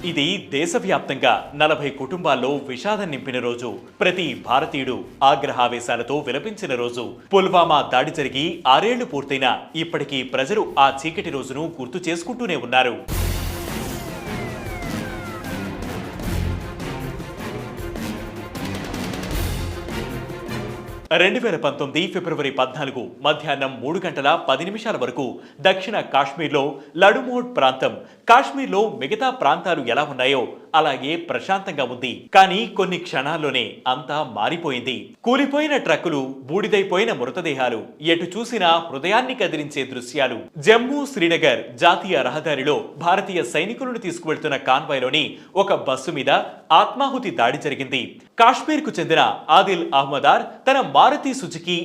ఇది దేశవ్యాప్తంగా 40 కుటుంబాల్లో విషాదం నింపిన రోజు. ప్రతి భారతీయుడు ఆగ్రహావేశాలతో విలపించిన రోజు. పుల్వామా దాడి జరిగి 6 ఏళ్లు పూర్తయినా ఇప్పటికీ ప్రజలు ఆ చీకటి రోజును గుర్తు చేసుకుంటూనే ఉన్నారు. 2019 ఫిబ్రవరి 14 మధ్యాహ్నం 3 గంటల 10 నిమిషాల వరకు దక్షిణ కాశ్మీర్లో లడుమోడ్ ప్రాంతం కాశ్మీర్లో మిగతా ప్రాంతాలు ఎలా ఉన్నాయో అలాగే ప్రశాంతంగా ఉంది. కానీ కొన్ని క్షణాల్లోనే అంతా మారిపోయింది. కూలిపోయిన ట్రక్కులు, బూడిదైపోయిన మృతదేహాలు, ఎటు చూసినా హృదయాన్ని కదిలించే దృశ్యాలు. జమ్మూ శ్రీనగర్ జాతీయ రహదారిలో భారతీయ సైనికులను తీసుకువెళ్తున్న కాన్వాయ్లోని ఒక బస్సు మీద ఆత్మాహుతి దాడి జరిగింది. కాశ్మీర్కు చెందిన ఆదిల్ అహ్మదార్ తన మారుతి సుజుకి